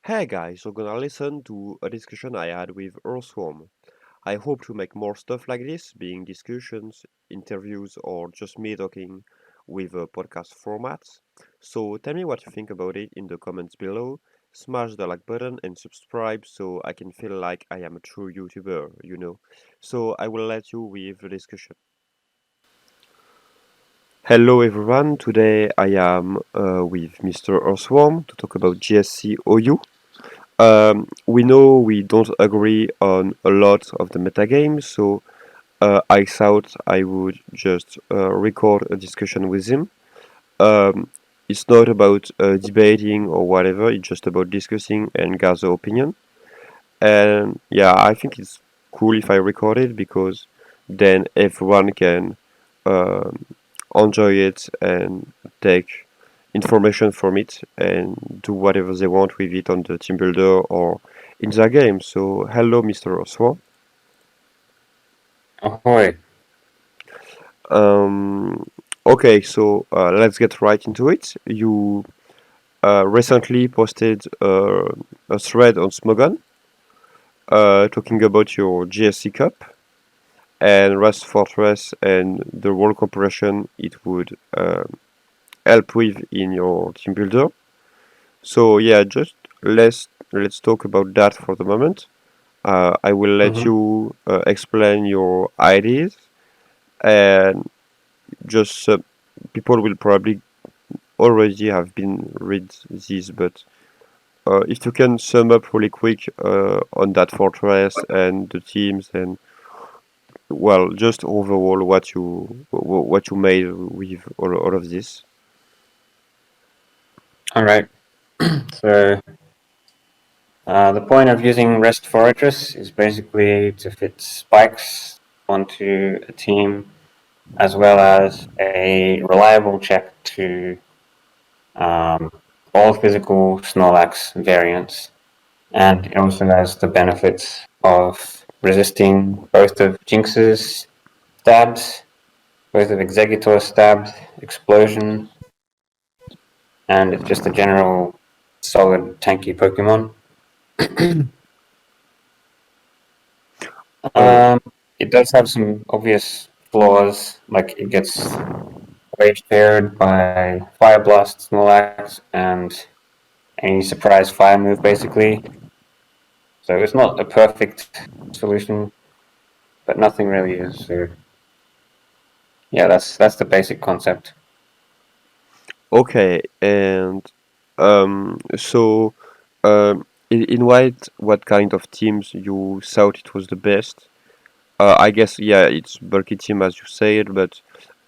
Hey guys, you're gonna listen to a discussion I had with EARTHWORM. I hope to make more stuff like this, being discussions, interviews, or just me talking with a podcast format. So tell me what you think about it in the comments below. Smash the like button and subscribe so I can feel like I am a true YouTuber. So I will let you with the discussion. Hello everyone, today I am with Mr. Earthworm to talk about GSC OU. We know we don't agree on a lot of the metagames, so I thought I would just record a discussion with him. It's not about debating or whatever, it's just about discussing and gather opinion. And yeah, I think it's cool if I record it because then everyone can um enjoy it and take information from it and do whatever they want with it on the team builder or in their game. So hello, Mr. Oswald. Ahoy. Um, okay, so let's get right into it. You recently posted a thread on Smogon talking about your GSC Cup and Rust Fortress and the role compression it would help with in your team builder. So yeah, just let's talk about that for the moment. I will let hmm you explain your ideas, and just people will probably already have been read these, but if you can sum up really quick on that fortress and the teams, and well, just overall what you made with all of this. All right. So the point of using REST fortress is basically to fit spikes onto a team, as well as a reliable check to um, all physical Snorlax variants. And it also has the benefits of resisting both of Jinx's stabs, both of Exeggutor's stabs, explosion, and it's just a general solid tanky Pokemon. Uh, Um, it does have some obvious flaws, like it gets wage paired by Fire Blast, Snorlax, and any surprise fire move, basically. So it's not a perfect solution, but nothing really is. So yeah, that's the basic concept. okay, and so in what kind of teams you thought it was the best? I guess yeah, it's bulky team as you said, but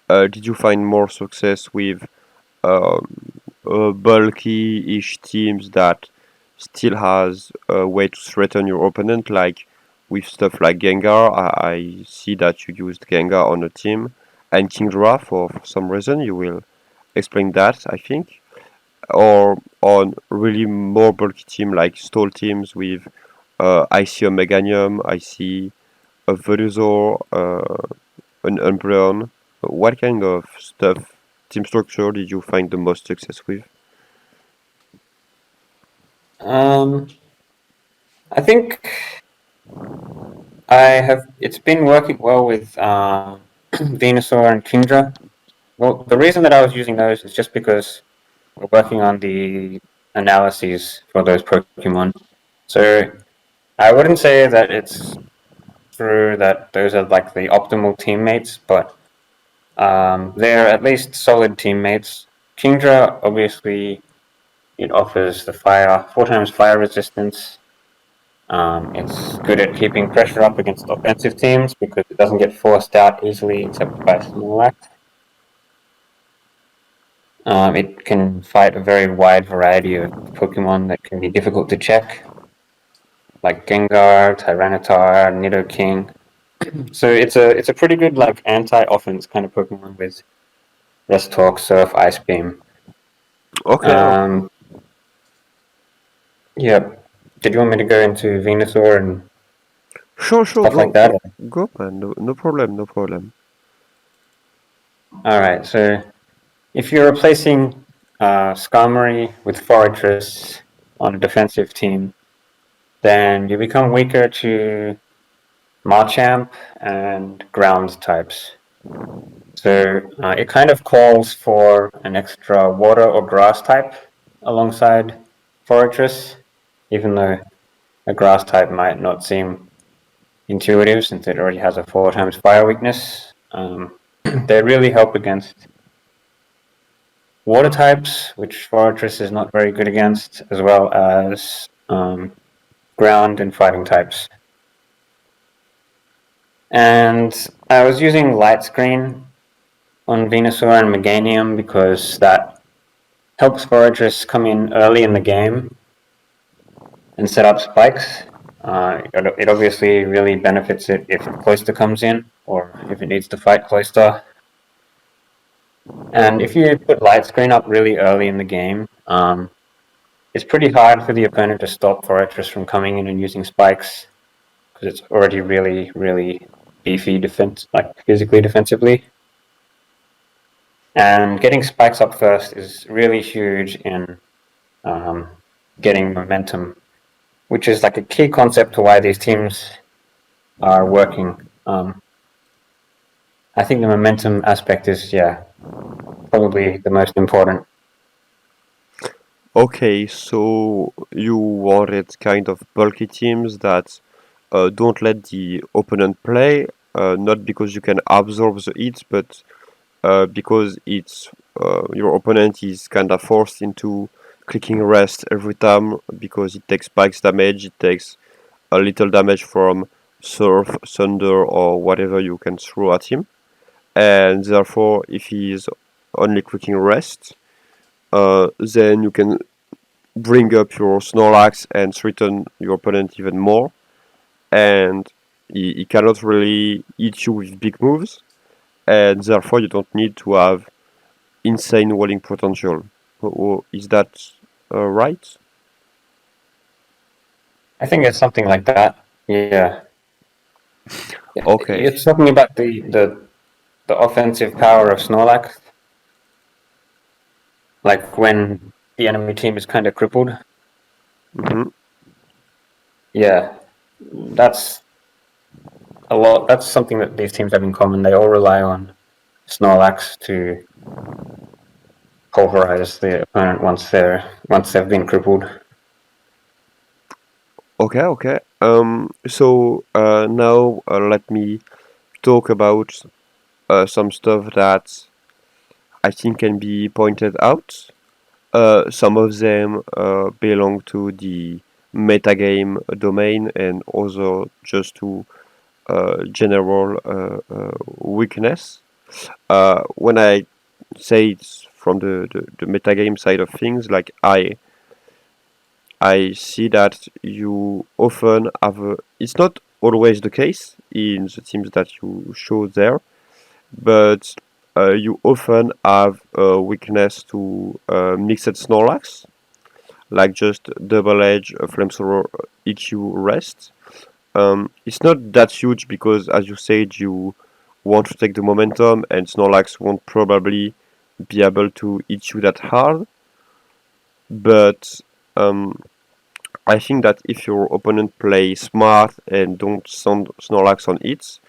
did you find more success with um, bulky-ish teams that still has a way to threaten your opponent, like with stuff like Gengar? I see that you used Gengar on a team, and Kingdra for some reason. You will explain that, I think, or on really more bulky team like stall teams with I see a Meganium, I see a Venusaur, an Umbreon. What kind of stuff, team structure, did you find the most success with? Um, I think I have. It's been working well with Venusaur and Kingdra. Well, the reason that I was using those is just because we're working on the analyses for those Pokemon. So I wouldn't say that it's true that those are like the optimal teammates, but they're at least solid teammates. Kingdra, obviously, it offers the fire, 4 times fire resistance. It's good at keeping pressure up against offensive teams because it doesn't get forced out easily except by Snorlax. It can fight a very wide variety of Pokemon that can be difficult to check, like Gengar, Tyranitar, Nidoking. So it's a pretty good like anti-offense kind of Pokemon with Rest Talk, Surf, Ice Beam. Okay, okay. Um, yeah. Did you want me to go into Venusaur and Sure, stuff go, like that? go, man. No problem, no problem. All right. So if you're replacing Skarmory with Fortress, on a defensive team, then you become weaker to Machamp and ground types. So it kind of calls for an extra water or grass type alongside Fortress, even though a grass type might not seem intuitive since it already has a 4 times fire weakness. They really help against water types, which Fortress is not very good against, as well as ground and fighting types. And I was using Light Screen on Venusaur and Meganium because that helps Fortress come in early in the game and set up spikes. It obviously really benefits it if Cloyster comes in or if it needs to fight Cloyster. And if you put Light Screen up really early in the game, it's pretty hard for the opponent to stop Fortress from coming in and using spikes because it's already really, really beefy physically defensively. And getting spikes up first is really huge in getting momentum, which is like a key concept to why these teams are working. I think the momentum aspect is, probably the most important. Okay, so you wanted kind of bulky teams that don't let the opponent play, not because you can absorb the hits, but because it's your opponent is kind of forced into clicking rest every time because it takes spikes damage, it takes a little damage from surf, thunder, or whatever you can throw at him, and therefore if he is only clicking rest, then you can bring up your Snorlax and threaten your opponent even more, and he cannot really hit you with big moves, and therefore you don't need to have insane walling potential. Is that right? I think it's something like that. Yeah. Okay. You're talking about the offensive power of Snorlax, like when the enemy team is kind of crippled. Hmm. Yeah, that's a lot. That's something that these teams have in common. They all rely on Snorlax to pulverize the opponent once they've been crippled. Okay, okay. So now let me talk about some stuff that I think can be pointed out. Some of them belong to the metagame domain and also just to general weakness. When I say it's from the metagame side of things, like I see that you often have it's not always the case in the teams that you show there, but you often have a weakness to mixed Snorlax, like just double edge, flamethrower, EQ rest. It's not that huge because, as you said, you want to take the momentum, and Snorlax won't probably be able to hit you that hard. But um, I think that if your opponent plays smart and don't send Snorlax on hits,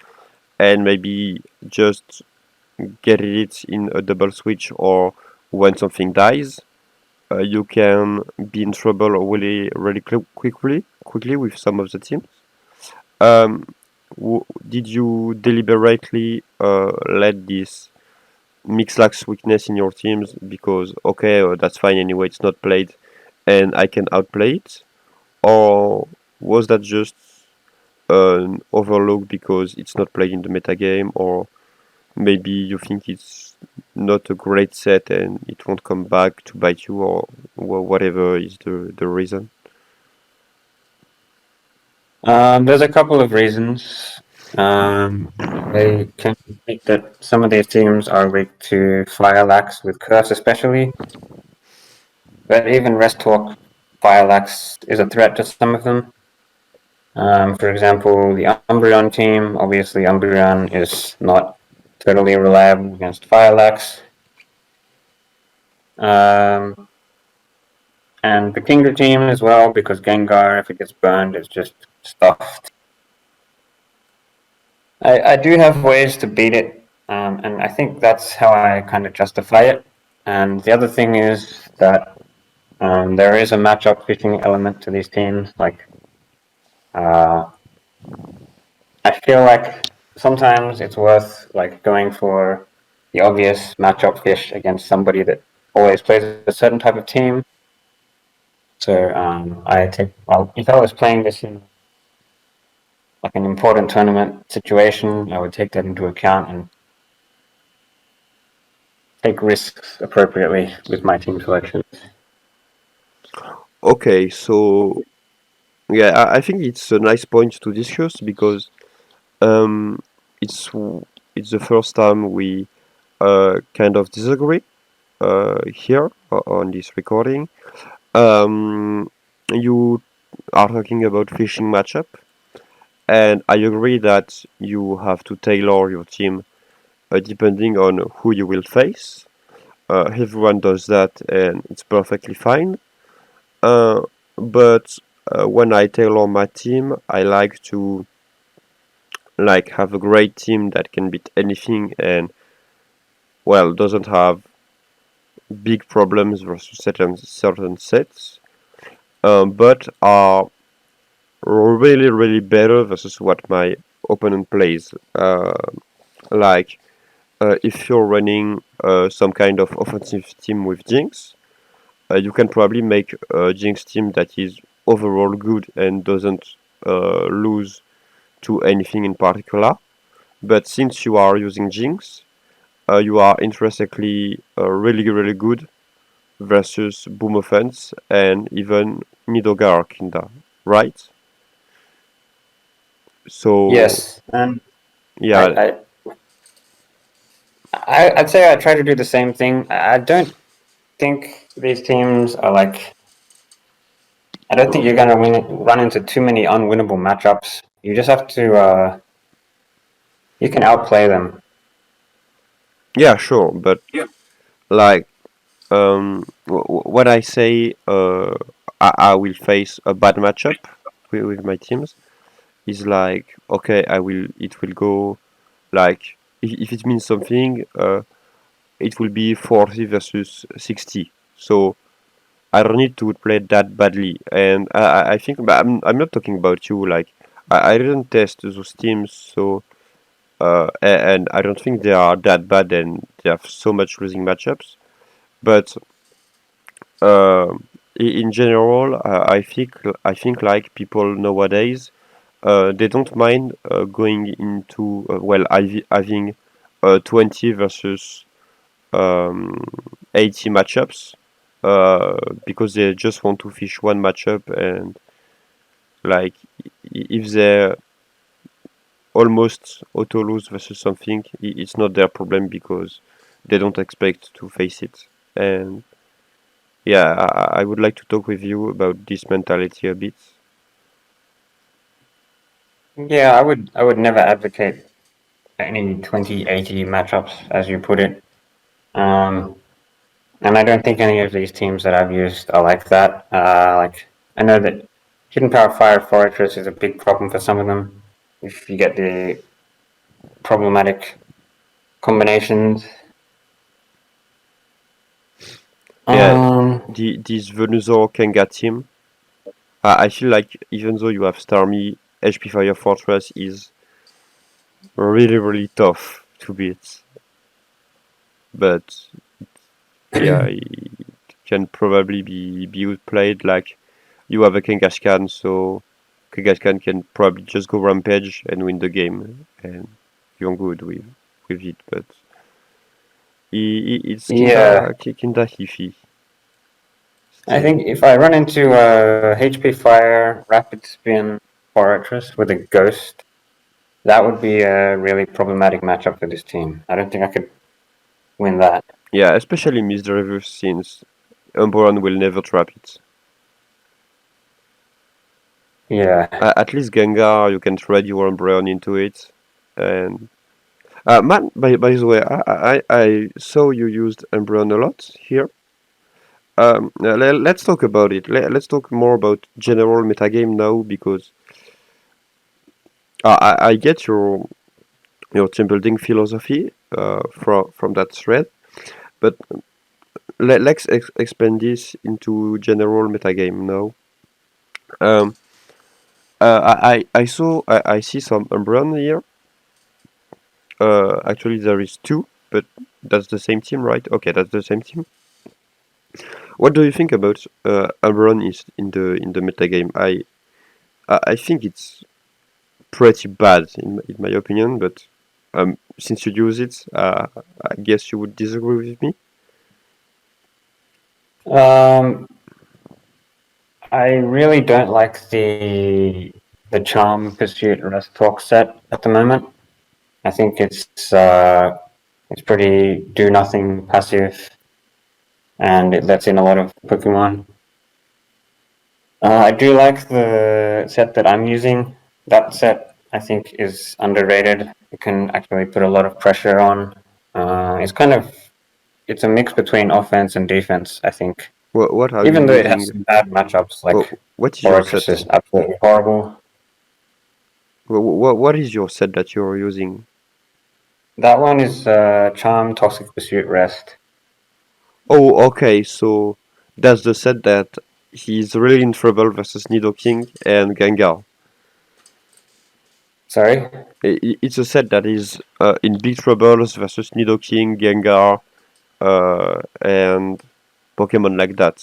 and maybe just get it in a double switch or when something dies, you can be in trouble really quickly with some of the teams. Um, did you deliberately let this Mixlax weakness in your teams because okay, that's fine anyway, it's not played, and I can outplay it, or was that just an overlook because it's not played in the metagame, or maybe you think it's not a great set and it won't come back to bite you, or whatever is the reason? There's a couple of reasons. I can think that some of these teams are weak to Firelax with Curse especially, but even Rest Talk Firelax is a threat to some of them. For example, the Umbreon team, obviously Umbreon is not totally reliable against Firelax. Um, And the Kingdra team as well, because Gengar, if it gets burned, is just stuffed. I do have ways to beat it, and I think that's how I kind of justify it. And the other thing is that there is a matchup fishing element to these teams. Like, uh, I feel like sometimes it's worth like going for the obvious matchup fish against somebody that always plays a certain type of team. So well, if I was playing this in like an important tournament situation, I would take that into account and take risks appropriately with my team selection. Okay, so yeah, I think it's a nice point to discuss because um, it's it's the first time we kind of disagree here on this recording. Um, you are talking about fishing matchup, and I agree that you have to tailor your team depending on who you will face. Everyone does that, and it's perfectly fine. Uh, but when I tailor my team, I like to like have a great team that can beat anything and well doesn't have big problems versus certain sets, but are really better versus what my opponent plays. Like if you're running some kind of offensive team with Jinx, you can probably make a Jinx team that is overall good and doesn't lose to anything in particular. But since you are using Jinx, you are intrinsically really good versus Boom Offense and even Nidogar Kinda, right? So Yes, and yeah, I, I'd say I try to do the same thing. I don't think these teams are like. I don't think you're going to run into too many unwinnable matchups. You just have to. You can outplay them. yeah, sure, but like when I say I will face a bad matchup with my teams, is like okay, I will it will go like if it means something, it will be 40 versus 60. So I don't need to play that badly, and I think, but I'm not talking about you. Like I didn't test those teams, so and I don't think they are that bad, and they have so much losing matchups. But uh, in general, I think like people nowadays, they don't mind going into well, having 20 versus um, 80 matchups because they just want to fish one matchup and like if they almost auto lose versus something, it's not their problem because they don't expect to face it. And yeah, I would like to talk with you about this mentality a bit. Yeah, I would never advocate any 2080 matchups, as you put it. Um, and I don't think any of these teams that I've used are like that. Like I know that Hidden Power Fire Fortress is a big problem for some of them. If you get the problematic combinations. Yeah, Um, this Venusaur Kanga team, I feel like even though you have Starmie, HP Fire Fortress is really tough to beat. But yeah, it can probably be outplayed. Like you have a Kangaskhan, so Kangaskhan can probably just go rampage and win the game, and you're good with it. But it's yeah, kinda iffy I still. think if I run into HP Fire Rapid Spin Fortress with a Ghost, that would be a really problematic matchup for this team. I don't think I could win that. Yeah, especially Misdreavus since Umbreon will never trap it. Yeah. At least Gengar, you can thread your Umbreon into it. And man, by the way, I saw you used Umbreon a lot here. Let's talk about it. Let's talk more about general metagame now because I get your team building philosophy from that thread, but let's expand this into general metagame now. Um, I see some Umbreon here. Actually, there is two, but that's the same team, right? Okay, that's the same team. What do you think about Umbreon is in the metagame? I think it's pretty bad in my opinion, but since you use it, I guess you would disagree with me. Um, I really don't like the Charm Pursuit Rest Talk set at the moment. I think it's pretty do nothing passive, and it lets in a lot of Pokemon. I do like the set that I'm using. That set I think is underrated. It can actually put a lot of pressure on. It's a mix between offense and defense, I think. What are you Even though it has using? some bad matchups, like What is your Fortress set? is absolutely horrible. What is your set that you're using? That one is Charm, Toxic Pursuit, Rest. Oh, okay, so that's the set that he's really in trouble versus Nidoking and Gengar. Sorry? It's a set that is in big troubles versus Nidoking, Gengar, and Pokemon like that.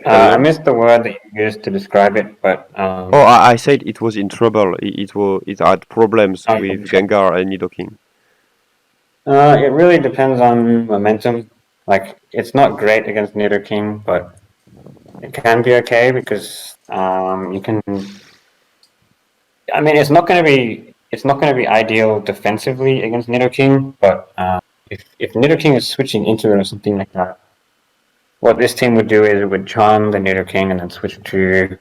I Hello? missed the word that you used to describe it, but Oh, I said it was in trouble. It had problems oh, with Gengar and Nidoking. it really depends on momentum. Like, it's not great against Nidoking, but it can be okay because you can. I mean, it's not going to be ideal defensively against Nidoking, but if Nidoking is switching into it or something like that, what this team would do is it would charm the Nidoking and then switch to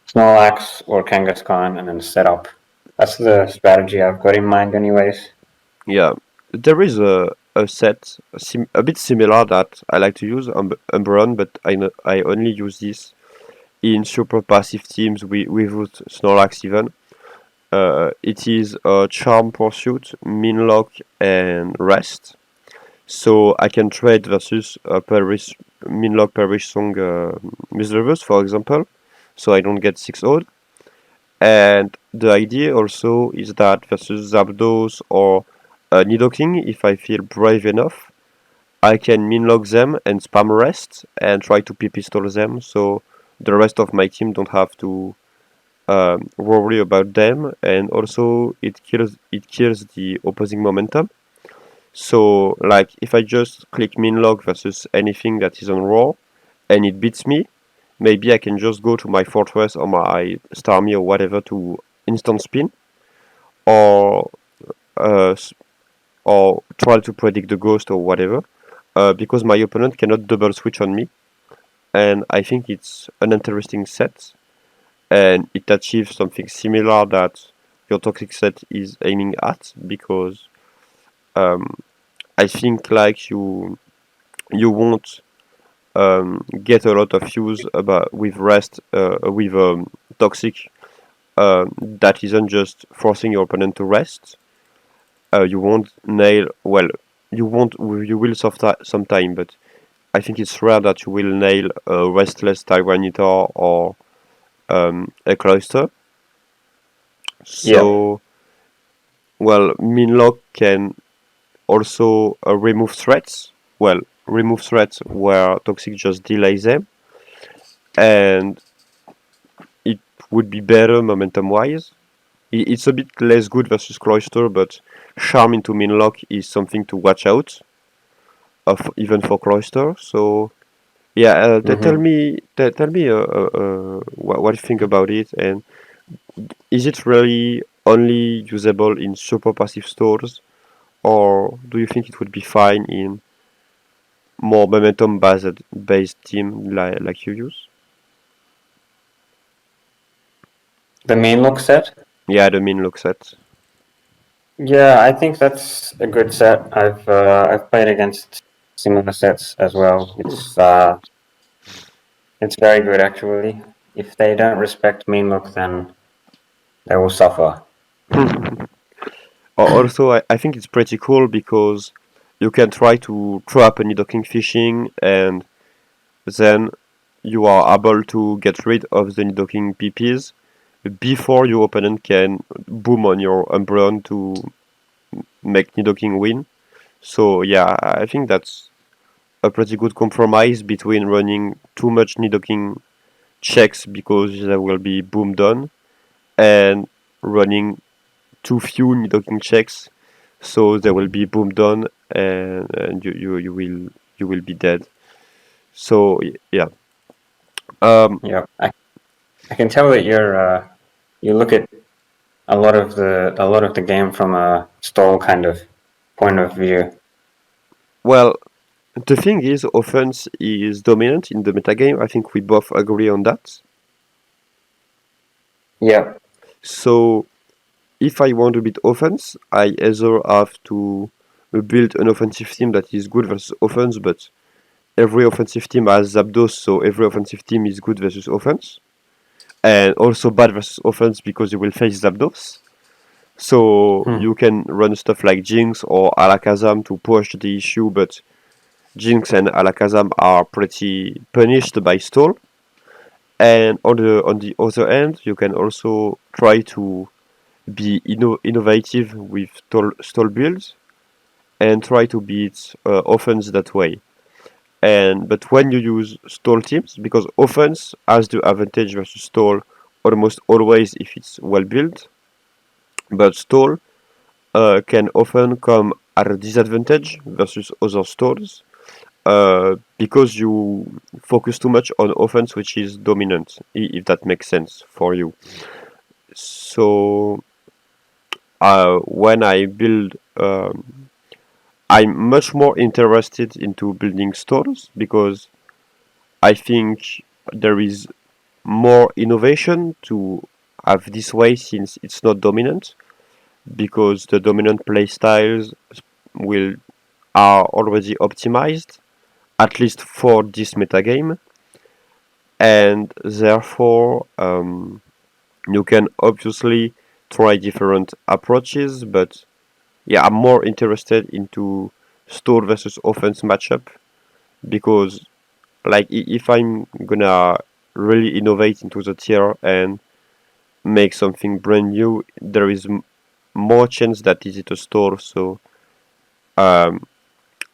Snorlax or Kangaskhan and then set up. That's the strategy I've got in mind, anyways. Yeah, there is a set a bit similar that I like to use, Umbreon, but I only use this in super passive teams without Snorlax even. It is Charm Pursuit, Minlock, and Rest. So I can trade versus Perish, Minlock, Perish Song, Misdreavus, for example. So I don't get 6 odd. And the idea also is that versus Zapdos or Nidoking, if I feel brave enough, I can minlock them and spam rest and try to pistol them so the rest of my team don't have to worry about them, and also it kills the opposing momentum. So like if I just click minlock versus anything that is on raw and it beats me, maybe I can just go to my fortress or my Starmie or whatever to instant spin or uh, or try to predict the ghost or whatever, because my opponent cannot double switch on me, and I think it's an interesting set, and it achieves something similar that your toxic set is aiming at, because um, I think like you won't get a lot of use about with rest with toxic that isn't just forcing your opponent to rest. You won't nail well. You will sometime, but I think it's rare that you will nail a restless Tyranitar or a Cloyster. Yep. So, well, Minlock can also remove threats. Well, remove threats where Toxic just delays them, and it would be better momentum wise. It's a bit less good versus Cloyster, but Charm into Minlock is something to watch out of, even for Cloyster. So, yeah, tell Mm-hmm. me, tell me what you think about it, and is it really only usable in super passive stores, or do you think it would be fine in more momentum based team like you use? The main look set. Yeah, the min look set. Yeah, I think that's a good set. I've played against similar sets as well. It's very good actually. If they don't respect mean look, then they will suffer. Also, I think it's pretty cool because you can try to trap any docking fishing, and then you are able to get rid of the docking PPs before your opponent can boom on your Umbreon to make Nidoking win. So yeah, I think that's a pretty good compromise between running too much Nidoking checks because they will be boomed on, and running too few Nidoking checks so they will be boomed on, and you will be dead. So yeah. Um, Yeah, I can tell that you look at a lot of the game from a stall kind of point of view. well, the thing is, offense is dominant in the metagame. I think we both agree on that. Yeah. So if I want to beat offense, I either have to build an offensive team that is good versus offense, but every offensive team has Zapdos, so every offensive team is good versus offense, and also bad versus offense because you will face Zapdos. So Hmm. you can run stuff like Jinx or Alakazam to push the issue, but Jinx and Alakazam are pretty punished by stall. And on the other end, you can also try to be innovative with stall builds and try to beat offense that way. And but when you use stall teams, because offense has the advantage versus stall almost always if it's well built, but stall can often come at a disadvantage versus other stalls because you focus too much on offense, which is dominant, if that makes sense for you. So when I build, I'm much more interested into building stores because I think there is more innovation to have this way since it's not dominant because the dominant playstyles will are already optimized at least for this metagame, and therefore you can obviously try different approaches. But yeah, I'm more interested into store versus offense matchup because like if I'm gonna really innovate into the tier and make something brand new, there is more chance that is it a store. So um,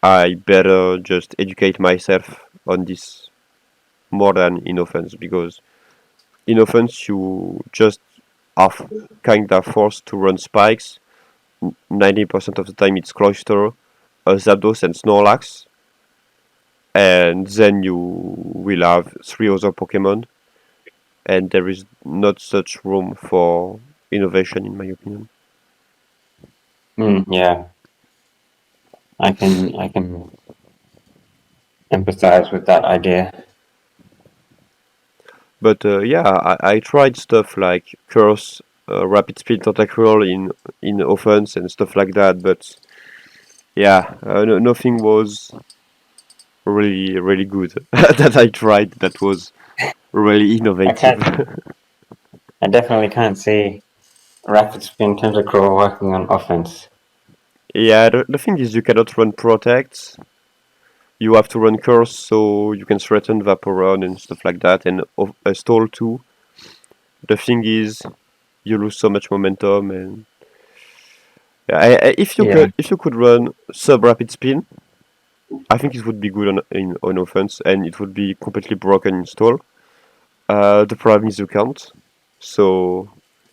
I better just educate myself on this more than in offense because in offense you just are kind of forced to run spikes. 90% of the time it's Cloyster, Zapdos, and Snorlax, and then you will have three other Pokemon, and there is not such room for innovation, in my opinion. Yeah, I can empathize with that idea. But yeah, I tried stuff like Curse, Rapid Spin Tentacle in offense and stuff like that, but yeah, nothing was really good that I tried that was really I innovative. can't. I definitely can't see rapid spin tentacle working on offense. Yeah, the thing is you cannot run Protect. You have to run Curse so you can threaten Vaporeon and stuff like that, and Stall too. The thing is you lose so much momentum, and Yeah. if you could run sub rapid spin, I think it would be good on offense, and it would be completely broken in stall. The problem is you can't. So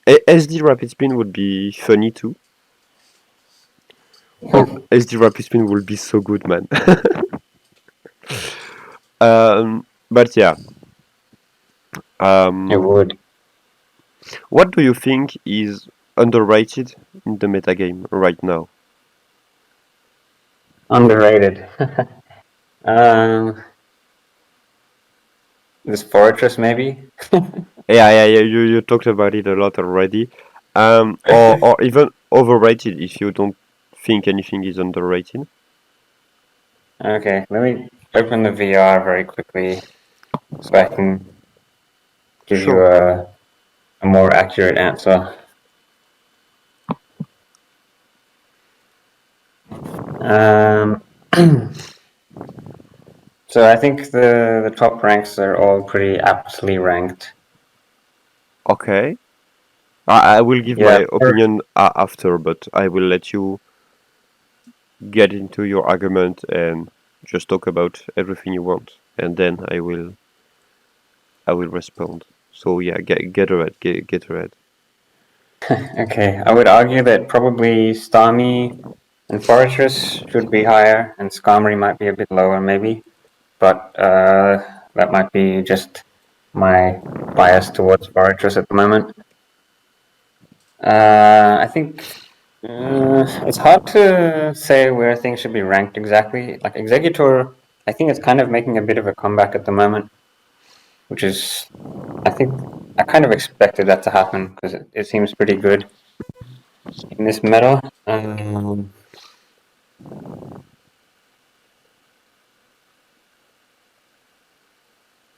SD rapid spin would be funny too. Or SD rapid spin will be so good, man. But yeah, It um, would. what do you think is underrated in the metagame right now? Underrated. um, this fortress maybe. Yeah, you talked about it a lot already. Or even overrated if you don't think anything is underrated. Okay, let me open the VR very quickly so I can give you Sure. a more accurate answer. Um, so I think the top ranks are all pretty aptly ranked. Okay. I will give Yeah, my opinion after, but I will let you get into your argument and just talk about everything you want, and then I will respond. So yeah, get ahead, get ahead. okay. I would argue that probably Starmie and Fortress should be higher, and Skarmory might be a bit lower, maybe. But that might be just my bias towards Fortress at the moment. I think it's hard to say where things should be ranked exactly. Like Executor, I think it's kind of making a bit of a comeback at the moment, which is, I think, I kind of expected that to happen because it seems pretty good in this meta.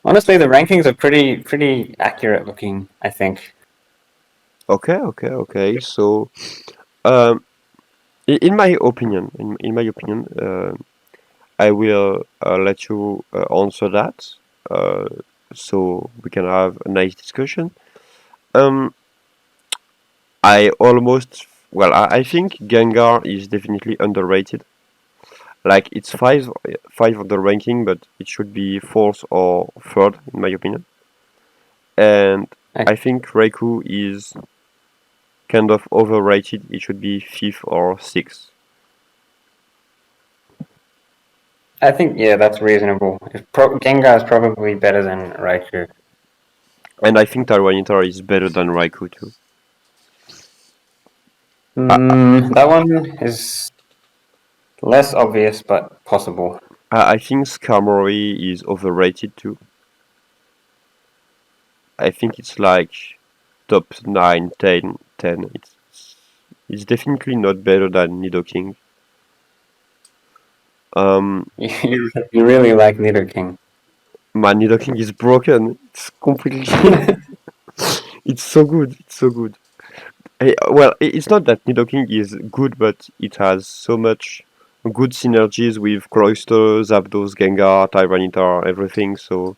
Honestly, the rankings are pretty accurate looking, I think. Okay. So um, in my opinion, I will let you answer that, uh, so we can have a nice discussion. Um, I almost well, I think Gengar is definitely underrated. Like it's five on the ranking, but it should be fourth or third in my opinion. And I, I think Raikou is kind of overrated. It should be fifth or sixth. I think yeah, that's reasonable. Gengar is probably better than Raikou. And I think Tyranitar is better than Raikou too. That one is less obvious, but possible. I think Skarmory is overrated too. I think it's like top 9, 10, 10. It's definitely not better than Nidoking. Um, You really like Nidoking. Man, Nidoking is broken. It's completely. It's so good. It's so good. Well, it's not that Nidoking is good, but it has so much good synergies with Cloyster, Zapdos, Gengar, Tyranitar, everything. So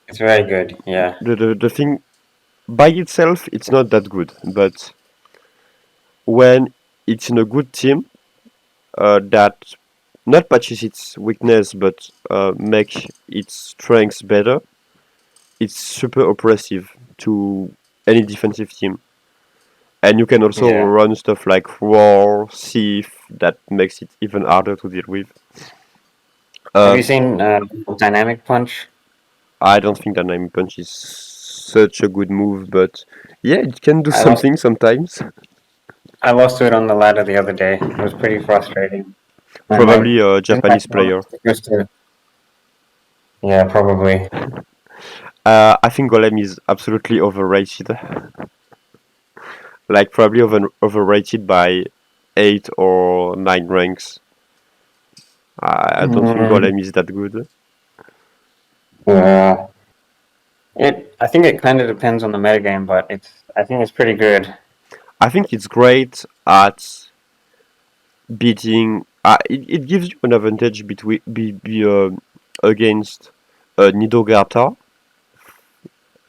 It's very good. Yeah. the thing by itself, it's not that good. But when it's in a good team, that not patches its weakness, but make its strengths better, it's super oppressive to any defensive team. And you can also Yeah. run stuff like Roar, Thief, that makes it even harder to deal with. Have Uh, you seen Dynamic Punch? I don't think Dynamic Punch is such a good move, but yeah, it can do I lost something sometimes. I lost to it on the ladder the other day. It was pretty frustrating. My Probably a isn't my Japanese player. supposed to? Yeah, probably. I think Golem is absolutely overrated. Like probably overrated by 8 or 9 ranks. I don't think Mm, Golem is that good. yeah. I think it kind of depends on the metagame, but I think it's pretty good. I think it's great at beating. It gives you an advantage against Nidogata,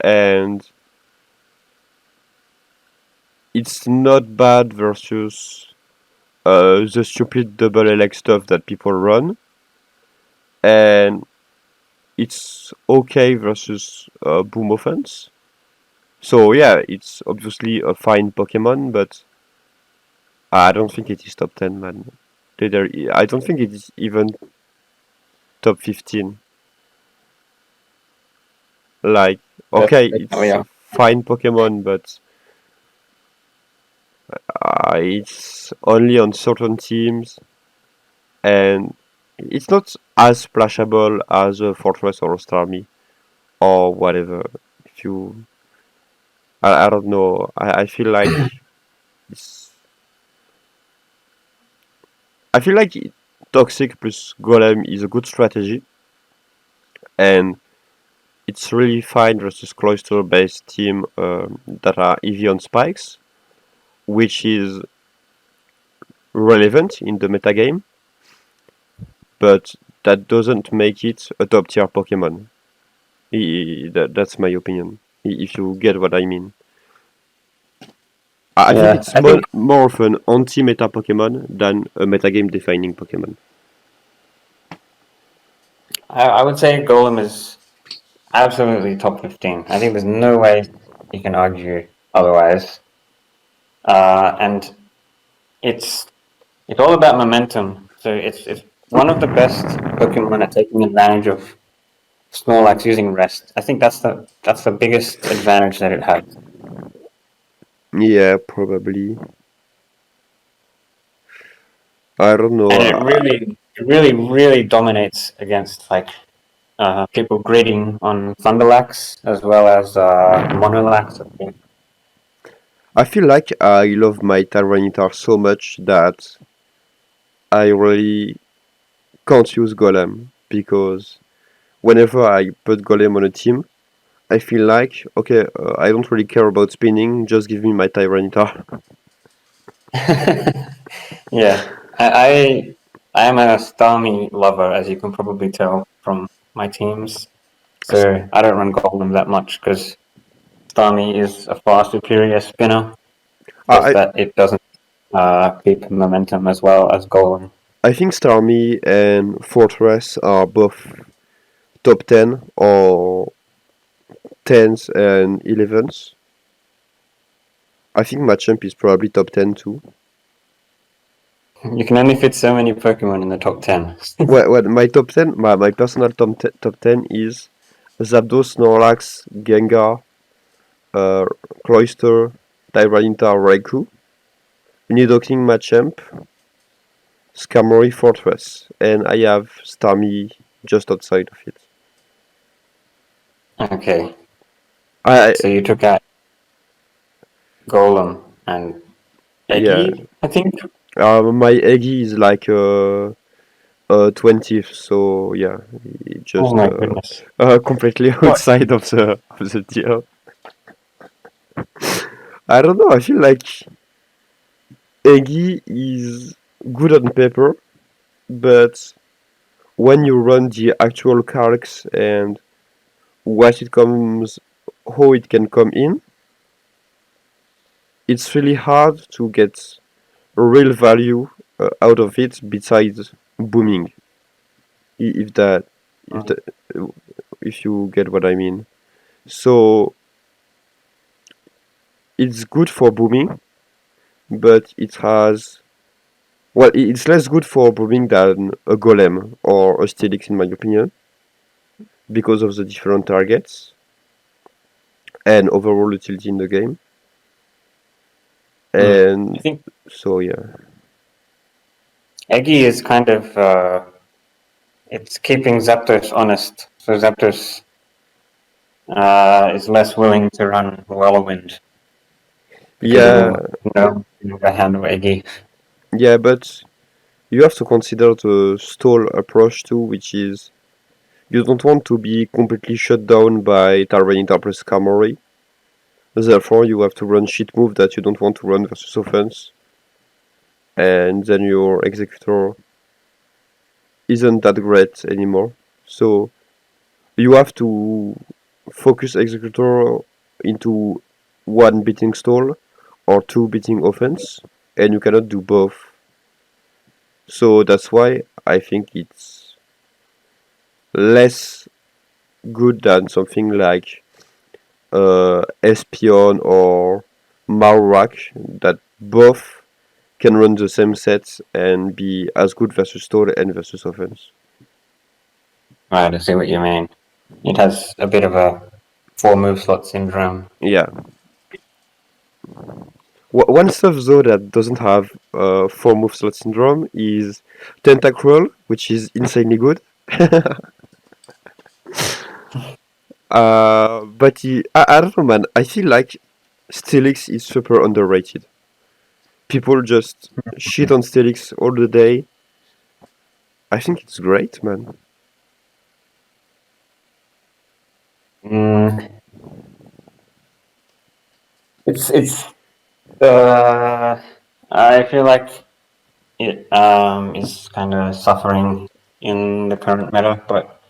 and it's not bad versus the stupid double LX stuff that people run, and it's okay versus Boom Offense. So yeah, it's obviously a fine Pokemon, but I don't think it is top 10, man. I don't think it is even top 15. Like, That's okay, oh it's yeah. a fine Pokemon, but it's only on certain teams, and it's not as splashable as a Fortress or a Starmie or whatever. If you, I don't know. I feel like it's. I feel like Toxic plus Golem is a good strategy, and it's really fine versus cloister-based team that are heavy on spikes, which is relevant in the metagame, but that doesn't make it a top tier Pokemon. That's my opinion. If you get what I mean. I think Yeah, it's I think more of an anti-meta Pokemon than a metagame defining Pokemon. I would say Golem is absolutely top 15. I think there's no way you can argue otherwise. And it's it's all about momentum. So it's one of the best Pokemon at taking advantage of Snorlax using rest. I think that's the biggest advantage that it has. Yeah, probably. I don't know. And it really dominates against like people grading on Thunderlax as well as Monolax. I think. I feel like I love my Tyranitar so much that I really can't use Golem because whenever I put Golem on a team, I feel like okay, I don't really care about spinning. Just give me my Tyranitar. Yeah, I am a Starmie lover, as you can probably tell from my teams. So I don't run Golem that much because Starmie is a far superior spinner. Just I that it doesn't keep momentum as well as Golem. I think Starmie and Fortress are both top 10 or 10s and 11s. I think Machamp is probably top 10 too. You can only fit so many Pokemon in the top 10. Well, my top 10, my personal top 10 is Zapdos, Snorlax, Gengar, uh, Cloyster, Tyranitar, Raikou, Nidoking, Machamp, Skarmory, Fortress, and I have Starmie just outside of it. Okay, I so you took out Golem and yeah, Eggy, I think. my Eggy is like 20th, so yeah, Oh just my goodness. completely What? outside of the tier. I don't know. I feel like Eggy is good on paper, but when you run the actual calcs and what it comes, how it can come in, it's really hard to get real value out of it besides booming. If that, if Mm. that, if you get what I mean. So it's good for booming, but it has well, it's less good for booming than a golem or a Steelix in my opinion because of the different targets and overall utility in the game. I And think so yeah, Eggy is kind of it's keeping Zapdos honest. So Zapdos is less willing to run Whirlwind because it yeah, will know the handle Eggy. yeah, but you have to consider the stall approach too, which is you don't want to be completely shut down by Tyranitar plus Camori. Therefore, you have to run shit move that you don't want to run versus offense, and then your executor isn't that great anymore. So you have to focus executor into one beating stall or two beating offense, and you cannot do both. So that's why I think it's less good than something like Espion or Marowak that both can run the same sets and be as good versus stall and versus offense. Right, I see what you mean. It has a bit of a four move slot syndrome. Yeah. One stuff though that doesn't have four move slot syndrome is Tentacruel, which is insanely good. But I don't know, man. I feel like Steelix is super underrated. People just shit on Steelix all the day. I think it's great, man. Mm, it's uh, I feel like it is kind of suffering in the current meta, but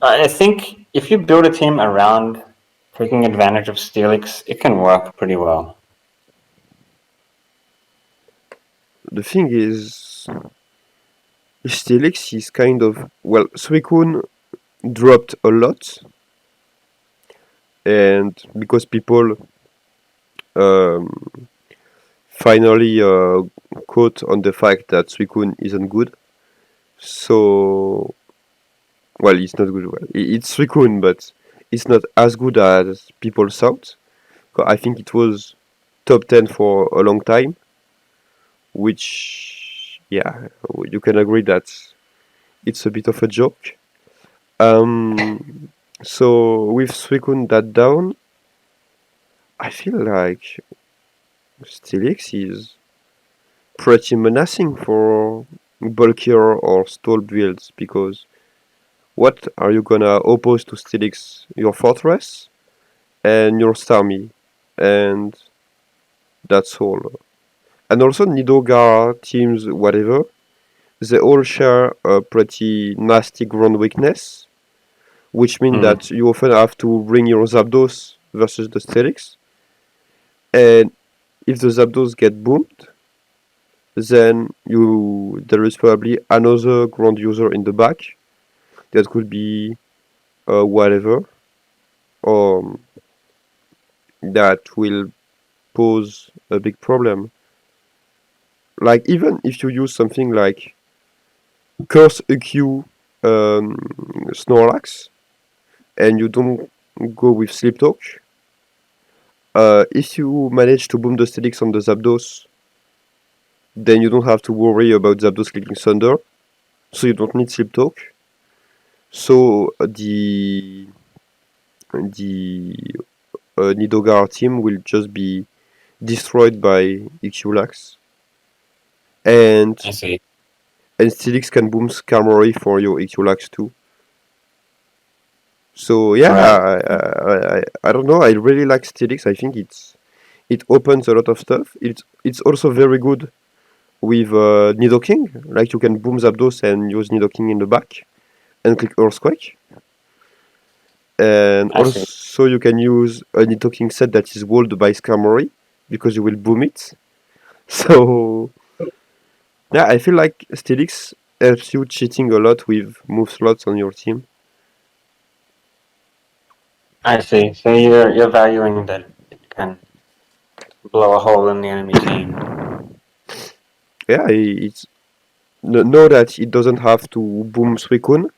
I think if you build a team around taking advantage of Steelix, it can work pretty well. The thing is, Stelix is kind of well, Suicune dropped a lot, and because people um, finally caught on the fact that Suicune isn't good, so well, it's not good. Well, it's Suicune, but it's not as good as people thought. I think it was top 10 for a long time, which, yeah, you can agree that it's a bit of a joke. Um, so with Suicune that down, I feel like Steelix is pretty menacing for bulkier or stall builds because what are you gonna oppose to Steelix? Your Fortress and your Starmie, and that's all. And also Nidogar teams, whatever, they all share a pretty nasty ground weakness, which means Mm, that you often have to bring your Zapdos versus the Steelix. And if the Zapdos get boomed, then there is probably another ground user in the back that could be whatever, or that will pose a big problem. Like even if you use something like Curse EQ Snorlax and you don't go with Sleep Talk, if you manage to boom the Steelix on the Zapdos, then you don't have to worry about Zapdos clicking Thunder, so you don't need Sleep Talk. So the Nidogar team will just be destroyed by Ixulax, and I see. Steelix can boom Skarmory for your Ixulax too. So yeah, Right. I don't know. I really like Steelix. I think it opens a lot of stuff. It's also very good with Nidoking. Like you can boom Zapdos and use Nidoking in the back and click Earthquake. And I see. also you can use a Nidoking set that is walled by Skarmory because you will boom it. So yeah, I feel like Steelix helps you cheating a lot with move slots on your team. I see. So you're valuing that it can blow a hole in the enemy team. Yeah, it's know that it doesn't have to boom Suicune.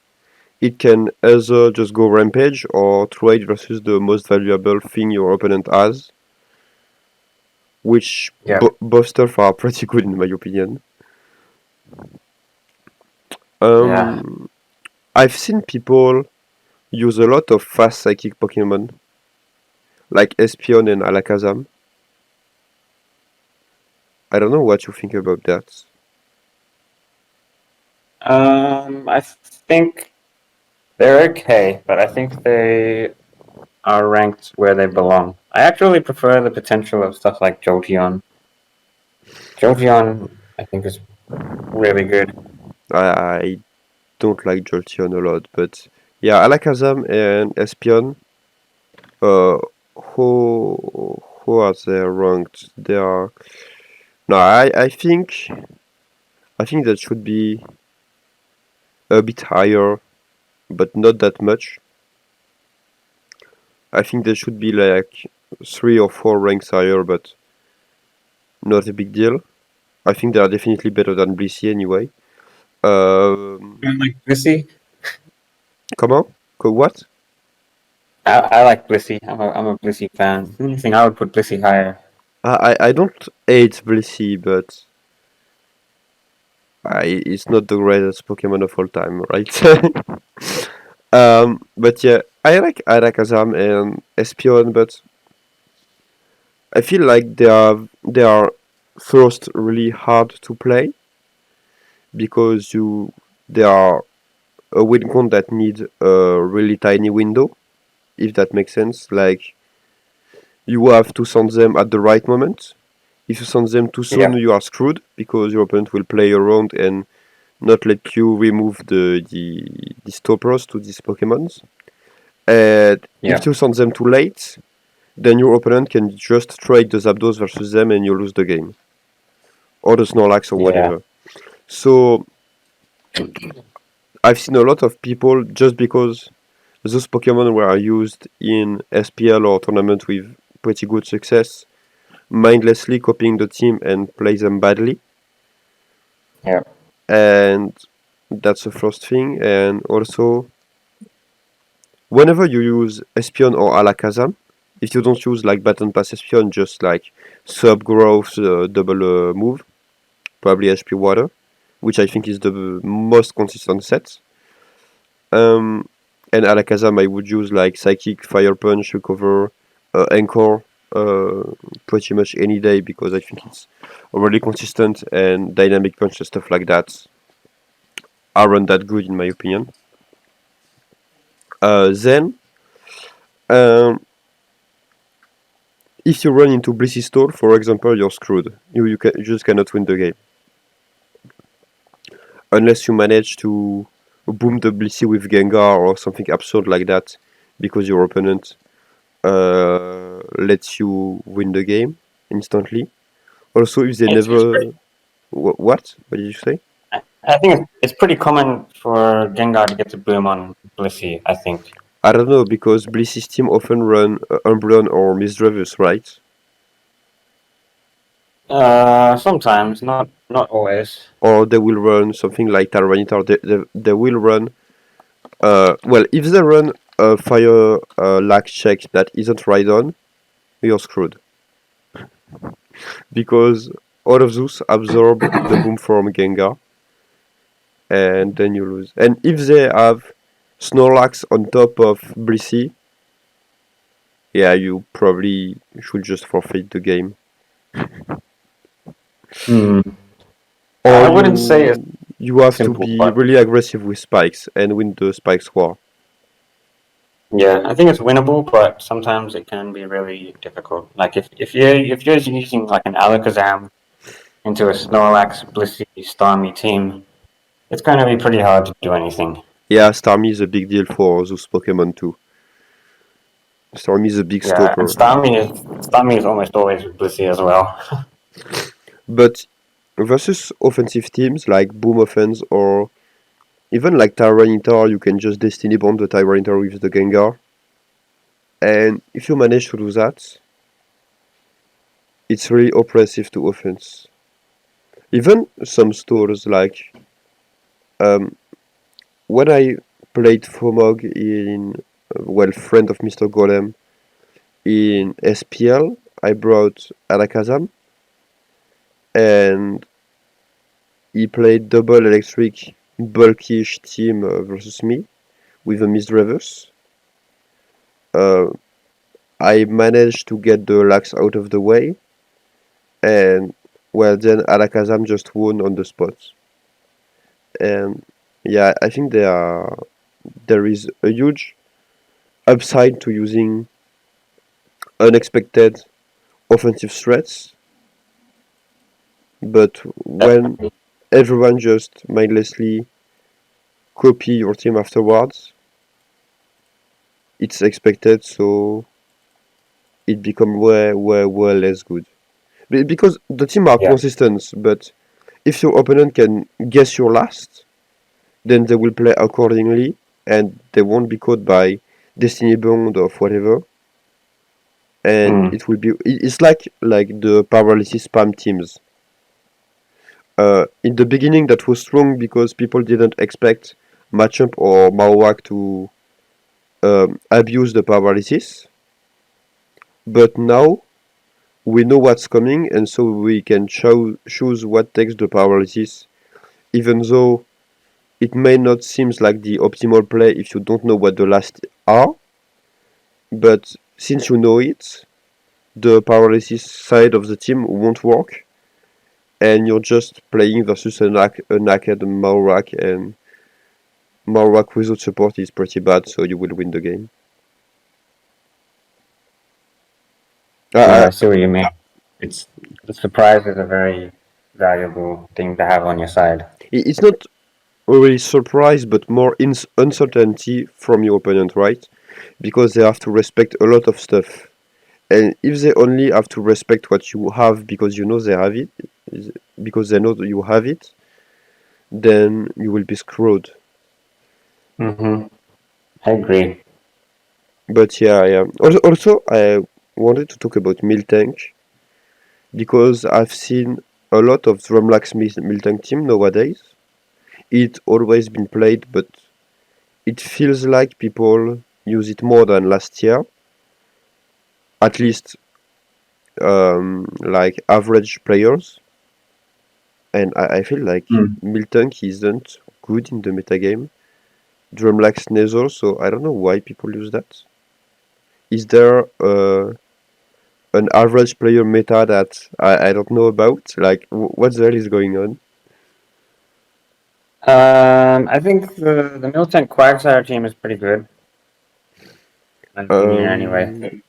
It can either just go Rampage or trade versus the most valuable thing your opponent has, which Yeah. both stuff are pretty good in my opinion. Yeah. Um, I've seen people use a lot of fast psychic Pokemon, like Espion and Alakazam. I don't know what you think about that. I think they're okay, but I think they are ranked where they belong. I actually prefer the potential of stuff like Jolteon. Jolteon, I think, is really good. I don't like Jolteon a lot, but yeah, Alakazam and Espion. Uh, who are they ranked? They are no. I think that should be a bit higher, but not that much. I think they should be like 3 or 4 ranks higher, but not a big deal. I think they are definitely better than Blissey anyway. I like Blissey. Come on, what? I like Blissey. I'm a Blissey fan. If anything, I would put Blissey higher. I don't hate Blissey, but it's not the greatest Pokemon of all time, right? But yeah, I like Alakazam and Espion, but I feel like they are first really hard to play, because there are a win count that need a really tiny window, if that makes sense. Like you have to send them at the right moment. If you send them too soon, Yeah. you are screwed because your opponent will play around and not let you remove the stoppers to these Pokemons. And Yeah. if you send them too late, then your opponent can just trade the Zapdos versus them and you lose the game. Or the Snorlax or Yeah. whatever. So I've seen a lot of people just because those Pokemon were used in SPL or tournament with pretty good success, mindlessly copying the team and play them badly. Yeah. And that's the first thing. And also, whenever you use Espion or Alakazam, if you don't use like Baton Pass Espion, just like sub growth double move, probably HP Water, which I think is the most consistent set. Um, and Alakazam, I would use like Psychic, Fire Punch, Recover, Anchor, uh, pretty much any day because I think it's really consistent and Dynamic Punch and stuff like that aren't that good in my opinion. Then, um, if you run into Blissey Stall, for example, you're screwed. You just cannot win the game unless you manage to boom the Blissey with Gengar or something absurd like that, because your opponent lets you win the game instantly. Also, if they It's pretty. never what? What did you say? I think it's pretty common for Gengar to get the boom on Blissey, I think. I don't know because Blissey's team often run Umbreon or Misdreavus, right? Sometimes, not always. Or they will run something like Tyranitar. They will run. Well, if they run a fire lag check that isn't Rhydon, you're screwed because all of those absorb the boom from Gengar, and then you lose. And if they have Snorlax on top of Blissey, yeah, you probably should just forfeit the game. Hmm. Or I wouldn't say it's you have to simple, be but really aggressive with spikes and win the spikes war. yeah, I think it's winnable, but sometimes it can be really difficult. Like if you're using like an Alakazam into a Snorlax, Blissey, Starmie team, it's going to be pretty hard to do anything. Yeah, Starmie is a big deal for those Pokemon too. Starmie is a big Yeah, and stopper. Starmie is almost always with Blissey as well. But versus offensive teams like Boom Offense or even like Tyranitar, you can just Destiny Bond the Tyranitar with the Gengar. And if you manage to do that, it's really oppressive to offense. Even some stores like um, when I played Fomog in well, friend of Mr. Golem in SPL, I brought Alakazam and he played double electric bulkish team versus me with a Misdreavus. Uh, I managed to get the lax out of the way, and well, then Alakazam just won on the spot. And yeah, I think there is a huge upside to using unexpected offensive threats, but when Definitely. everyone just mindlessly copy your team afterwards, it's expected, so it becomes way less good. Because the team are Yeah. consistent, but if your opponent can guess your last, then they will play accordingly, and they won't be caught by Destiny Bond or whatever. And Mm. it will be it's like the paralysis spam teams. In the beginning, that was strong because people didn't expect Machamp or Mawak to abuse the paralysis. But now we know what's coming, and so we can choose what takes the paralysis, even though it may not seem like the optimal play if you don't know what the last are. But since you know it, the paralysis side of the team won't work, and you're just playing versus a naked Maurak, and Maurak without support is pretty bad, so you will win the game. Yeah, I, I see what you mean. It's the surprise is a very valuable thing to have on your side. it's not really surprise, but more uncertainty from your opponent, right? Because they have to respect a lot of stuff. And if they only have to respect what you have because you know they have it, because they know that you have it, then you will be screwed. Mm-hmm. I agree. But yeah, yeah. Also, I wanted to talk about Miltank because I've seen a lot of Drumlax Miltank team nowadays. It always been played, but it feels like people use it more than last year. At least, like average players. And I feel like Mm. Miltank isn't good in the metagame. Drumlax neither, so I don't know why people use that. Is there an average player meta that I don't know about? Like, what the hell is going on? I think the Miltank Quagsire team is pretty good. In my opinion, Um, anyway.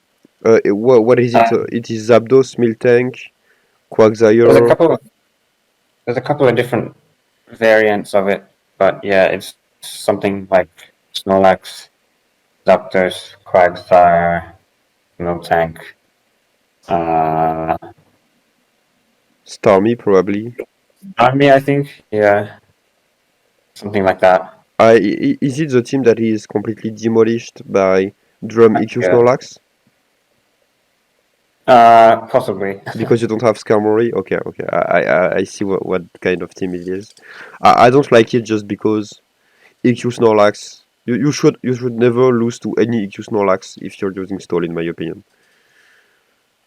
what is it? Uh, It is Zapdos, Miltank, there's a Quagsire, couple of there's a couple of different variants of it, but yeah, it's something like Snorlax, Zapdos, Quagsire, Miltank. Uh, Starmie, probably. Army, I think. Yeah, something like that. Is it the team that is completely demolished by Drum EQ Yeah. Snorlax? Possibly. Because you don't have Skarmory? Okay, okay. I see what kind of team it is. I don't like it just because EQ Snorlax. You should never lose to any EQ Snorlax if you're using Stall, in my opinion.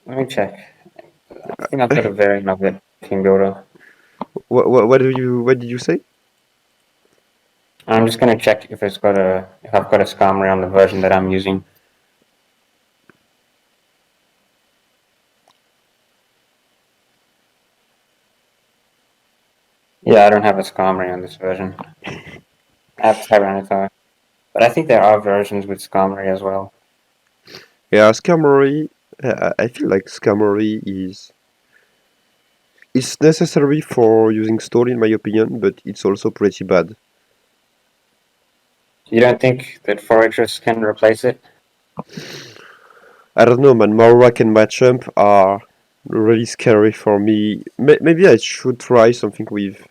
Let me check. I think I've got a variant of it, Team Builder. What did you say? I'm just gonna check if I've got a Skarmory on the version that I'm using. Yeah, I don't have a Skarmory on this version. I have Tyranitar. But I think there are versions with Skarmory as well. Yeah, Skarmory. I feel like Skarmory is necessary for using Stall, in my opinion, but it's also pretty bad. You don't think that Fortress can replace it? I don't know, man. Marowak and Machamp are really scary for me. Maybe I should try something with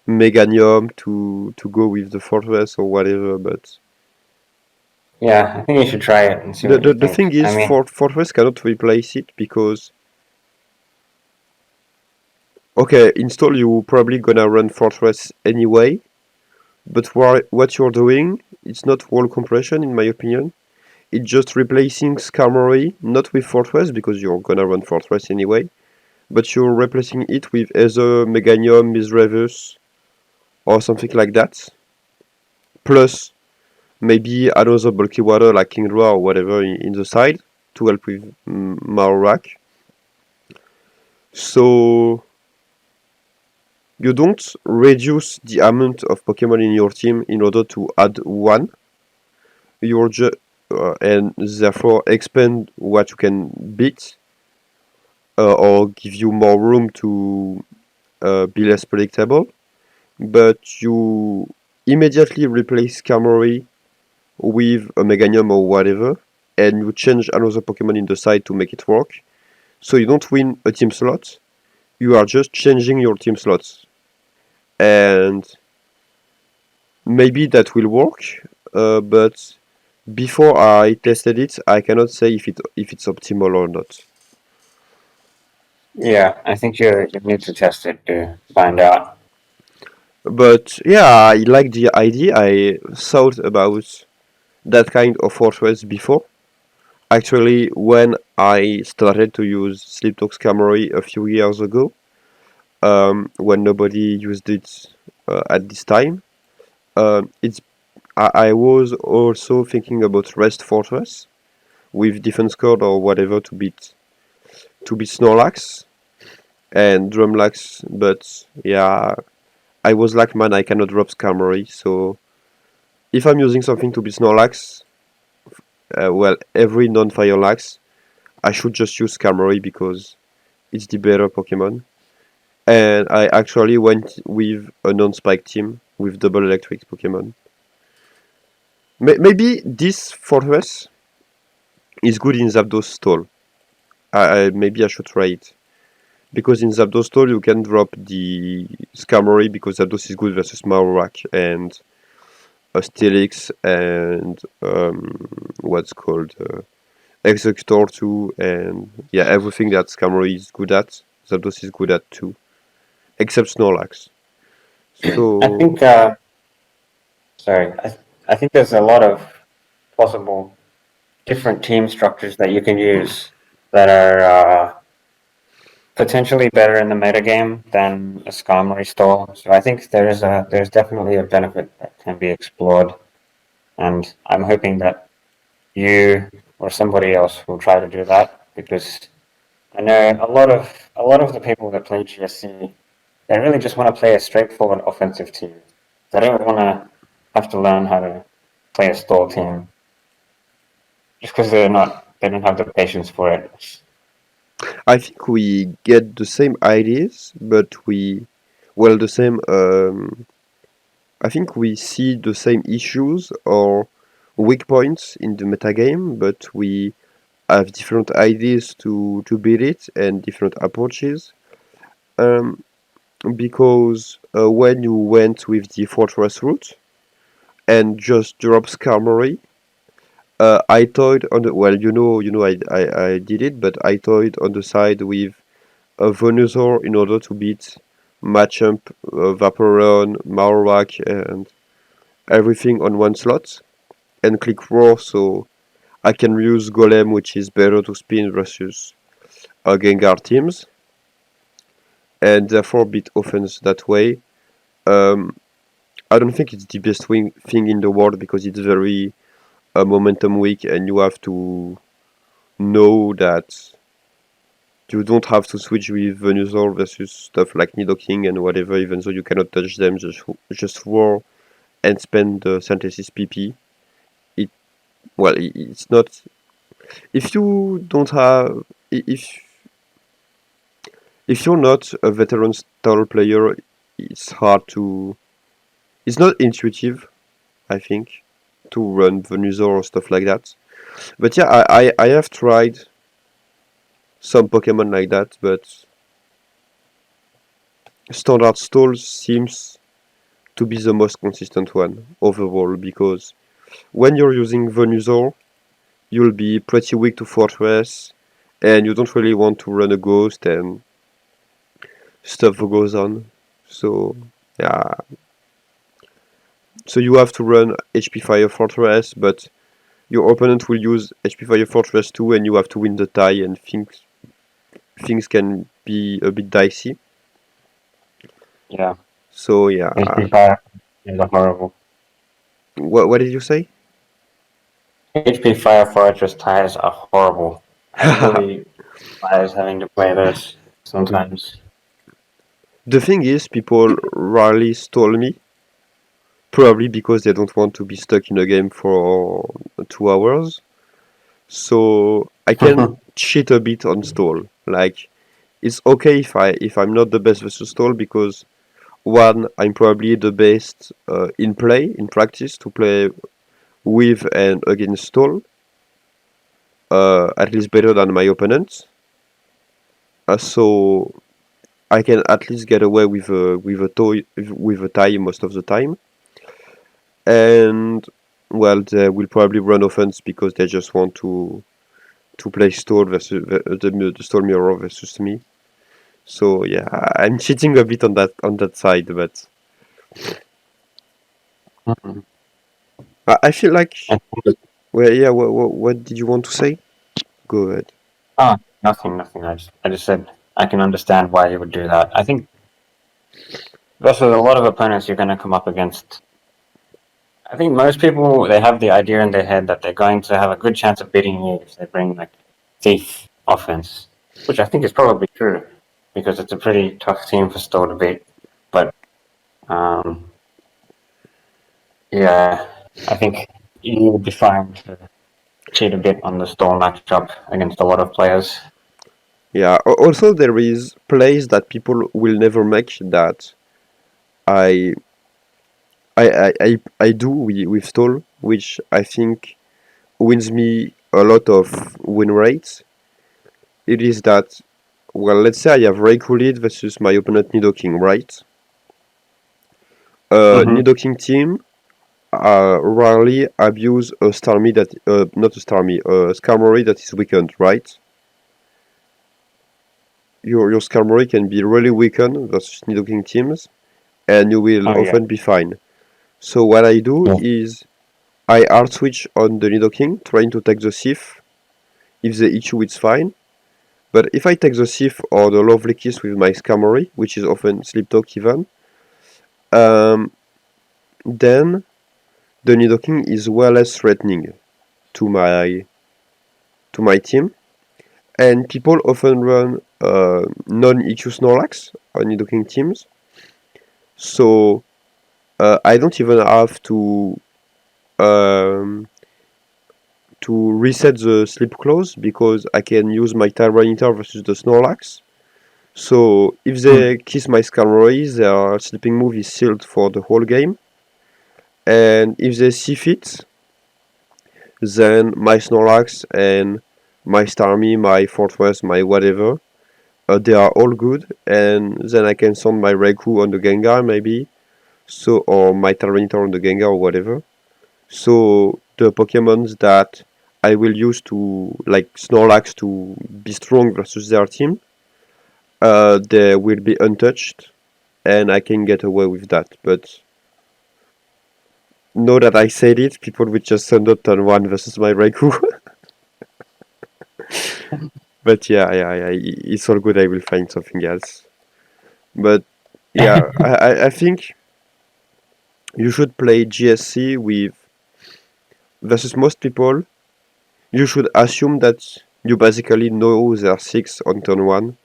Meganium to go with the Fortress or whatever, but Yeah, I think you should try it and see the what you the, the thing think. I is, mean, Fortress cannot replace it because okay, install you probably gonna run Fortress anyway, but what you're doing, it's not wall compression in my opinion. It's just replacing Skarmory, not with Fortress because you're gonna run Fortress anyway, but you're replacing it with either Meganium, Misdreavus, or something like that. Plus maybe another bulky water like Kingdra or whatever in the side to help with Maorak. So you don't reduce the amount of Pokemon in your team in order to add one. You're just and therefore expand what you can beat or give you more room to be less predictable. But you immediately replace Skarmory with a Meganium or whatever, and you change another Pokemon in the side to make it work. So you don't win a team slot, you are just changing your team slots. And maybe that will work, but before I tested it, I cannot say if it's optimal or not. yeah, I think you need to test it to find out. But yeah, I like the idea. I thought about that kind of fortress before. Actually, when I started to use Sleep Talk Camry a few years ago, when nobody used it at this time, it's I was also thinking about Rest Fortress with Defense Code or whatever to beat Snorlax, and Drumlax, but yeah, I was like, man, I cannot drop Skarmory, so if I'm using something to beat Snorlax, well, every non-Fire Lax, I should just use Skarmory because it's the better Pokemon. And I actually went with a non-Spike team with double electric Pokemon. Maybe this Fortress is good in Zapdos stall. Maybe I should try it. Because in Zapdos stall you can drop the Skarmory because Zapdos is good versus Marowak and Steelix and what's called Executor too, and yeah, everything that Skarmory is good at, Zapdos is good at too, except Snorlax. I So think, sorry, I think there's a lot of possible different team structures that you can use that are potentially better in the metagame than a Skarmory stall. So I think there's definitely a benefit that can be explored, and I'm hoping that you or somebody else will try to do that because I know a lot of the people that play GSC, they really just want to play a straightforward offensive team. They don't want to have to learn how to play a stall team just because they don't have the patience for it. I think we get the same ideas, but well, the same. I think we see the same issues or weak points in the metagame, but we have different ideas to beat it and different approaches. Um, because when you went with the fortress route and just drop Skarmory, I toyed on the well, I did it, but I toyed on the side with a Venusaur in order to beat Machamp, Vaporeon, Marowak, and everything on one slot, and click Roar, so I can use Golem, which is better to spin versus Gengar teams, and therefore beat offense that way. Um, I don't think it's the best thing in the world because it's very momentum weak, and you have to know that you don't have to switch with Venusaur versus stuff like Nidoking and whatever, even though you cannot touch them, just roar and spend the synthesis PP. It it's not. If you don't have, if you're not a veteran style player, it's hard to. It's not intuitive, I think, to run Venusaur or stuff like that. But yeah, I have tried some Pokemon like that, but Standard Stall seems to be the most consistent one overall because when you're using Venusaur, you'll be pretty weak to Fortress and you don't really want to run a Ghost and stuff goes on. So, yeah. So you have to run HP Fire Fortress, but your opponent will use HP Fire Fortress too and you have to win the tie and things can be a bit dicey. Yeah, So, yeah. HP Fire is horrible. What did you say? HP Fire Fortress ties are horrible. I really despise having to play those sometimes. The thing is, people rarely stall me, probably because they don't want to be stuck in a game for 2 hours. So I can cheat a bit on stall. Like it's okay if I'm not the best versus stall because one, I'm probably the best in play in practice to play with and against stall. At least better than my opponents. So I can at least get away with a tie most of the time. And well, they will probably run offense because they just want to play stall versus the stall mirror versus me. So yeah, I'm cheating a bit on that side, but Mhm. I feel like And well, yeah. What did you want to say? Go ahead. nothing. I just said I can understand why you would do that. I think versus a lot of opponents you're going to come up against. I think most people they have the idea in their head that they're going to have a good chance of beating you if they bring like thief offense, which I think is probably true. because it's a pretty tough team for Stoll to beat. But yeah, I think you would be fine to cheat a bit on the Stoll matchup against a lot of players. Yeah. Also, there is plays that people will never make that I I do with stall, which I think wins me a lot of win rates. It is that, well, let's say I have Raikou lead versus my opponent Nidoking, right? Mm-hmm. Nidoking team rarely abuse a Starmie that not a Starmie, a Skarmory that is weakened, right? Your Skarmory can be really weakened versus Nidoking teams, and you will Oh yeah. often be fine. So what I do Yeah. is I hard switch on the Nidoking, trying to take the Sif. If they hit you, it's fine. But if I take the Sif or the Lovely Kiss with my Skarmory, which is often Sleep Talk even, um, then the Nidoking is well less threatening to my team. And people often run non-EQ Snorlax on Nidoking teams, so I don't even have um, to reset the sleep clause because I can use my Tyranitar versus the Snorlax. So if they kiss my Skarmory, their sleeping move is sealed for the whole game. And if they see fit, then my Snorlax and my Starmie, my Fortress, my whatever, they are all good. And then I can send my Raikou on the Gengar maybe, so or my Tyranitar on the Gengar or whatever. So the Pokemons that I will use to like Snorlax to be strong versus their team, they will be untouched, and I can get away with that. But now that I said it, people will just send out turn one versus my Raikou. But yeah, it's all good. I will find something else. But yeah, I think you should play GSC with versus most people. You should assume that you basically know their six on turn one.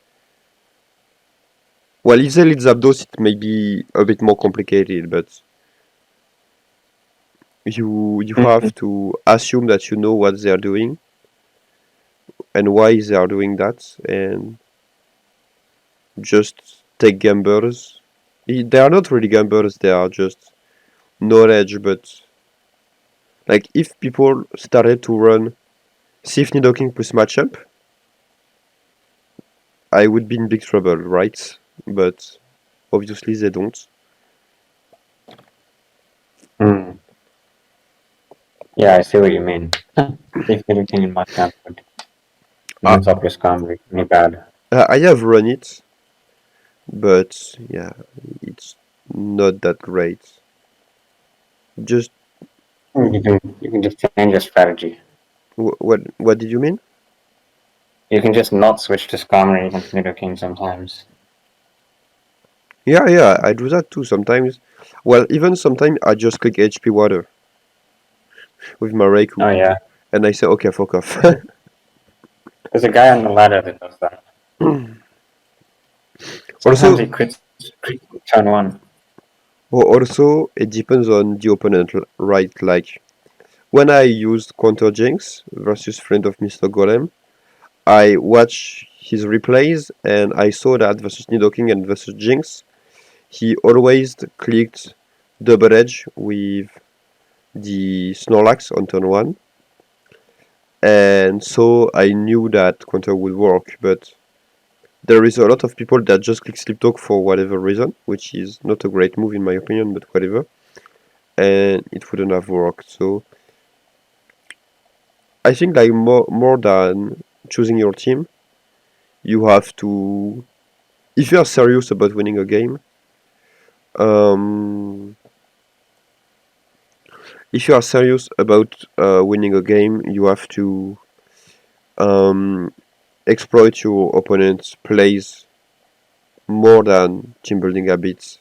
Well, if they lead Zapdos, it may be a bit more complicated, but you Mhm. have to assume that you know what they are doing and why they are doing that, and just take gambles. They are not really gambles; they are just knowledge. But like, if people started to run Sif Nidoking plus matchup, I would be in big trouble, right? But obviously they don't. Mm. Yeah, I see what you mean. If anything in my camp would I mess up your scam really bad. I have run it, but yeah, it's not that great. Just You can just change your strategy. what did you mean? You can just not switch to Skarmory against Nidoking sometimes. Yeah, I do that too sometimes. Well, even sometimes I just click HP water with my Raikou, Oh yeah. and I say, okay, fuck off. There's a guy on the ladder that does that. Sometimes Also, he quits turn one. also it depends on the opponent, right? Like when I used Counter Jinx versus Friend of Mr. Golem, I watched his replays and I saw that versus Nidoking and versus Jinx, he always clicked double edge with the Snorlax on turn one, and so I knew that counter would work. But there is a lot of people that just click Sleep Talk for whatever reason, which is not a great move in my opinion, but whatever, and it wouldn't have worked. So I think like more than choosing your team, you have to, if you are serious about winning a game, um, if you are serious about winning a game, you have to um, exploit your opponent's plays more than team building habits,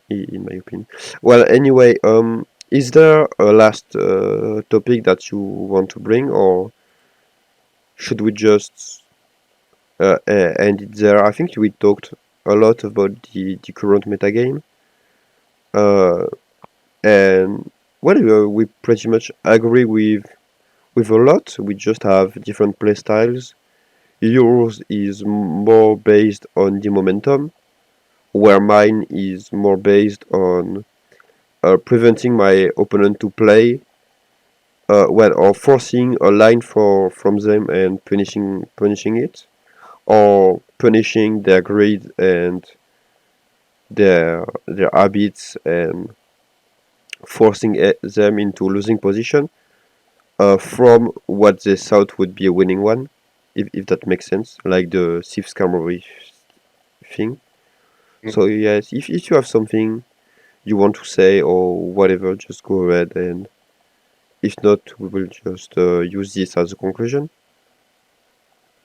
in my opinion. Well, anyway, is there a last topic that you want to bring, or should we just and it's there. I think we talked a lot about the current metagame, uh, and well, we pretty much agree with a lot. We just have different play styles. Yours is more based on the momentum, where mine is more based on preventing my opponent to play, or forcing a line from them and punishing it, or punishing their greed and their habits and forcing them into losing position from what they thought would be a winning one, if that makes sense, like the Thief's Camera thing. So yes, if you have something you want to say or whatever, just go ahead, and if not, we will just use this as a conclusion.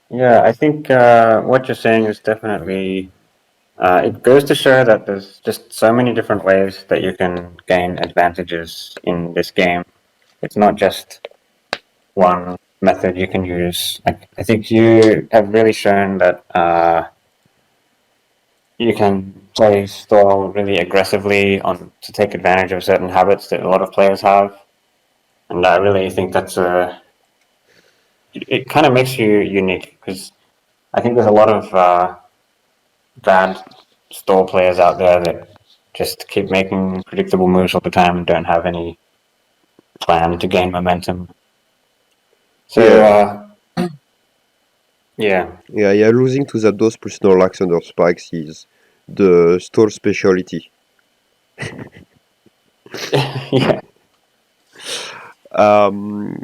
Yeah, I think what you're saying is definitely. It goes to show that there's just so many different ways that you can gain advantages in this game. It's not just one method you can use. Like, I think you have really shown that you can play stall really aggressively on to take advantage of certain habits that a lot of players have, and I really think that's a. It kind of makes you unique because I think there's a lot of bad stall players out there that just keep making predictable moves all the time and don't have any plan to gain momentum. So Yeah, yeah, yeah. Losing to Zapdos plus Snorlax under spikes is the store specialty. yeah, Um,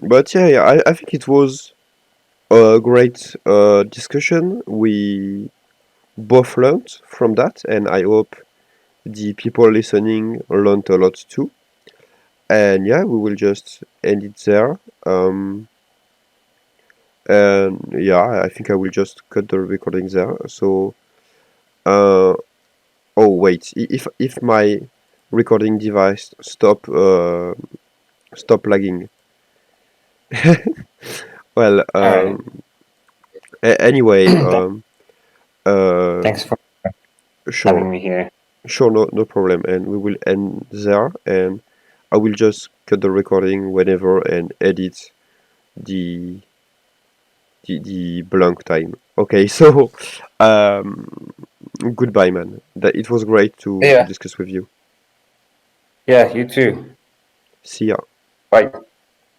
but yeah, I think it was a great discussion. We both learned from that, and I hope the people listening learned a lot too. And yeah, we will just end it there. And yeah, I think I will just cut the recording there. So, uh, oh wait, if my recording device stop lagging. Well, all right. anyway, uh, Thanks for sure, having me here. sure, no problem, and we will end there, and I will just cut the recording whenever and edit the the blank time. Okay, so um, goodbye, man. That it was great to Yeah, discuss with you. yeah, you too. See ya. Bye.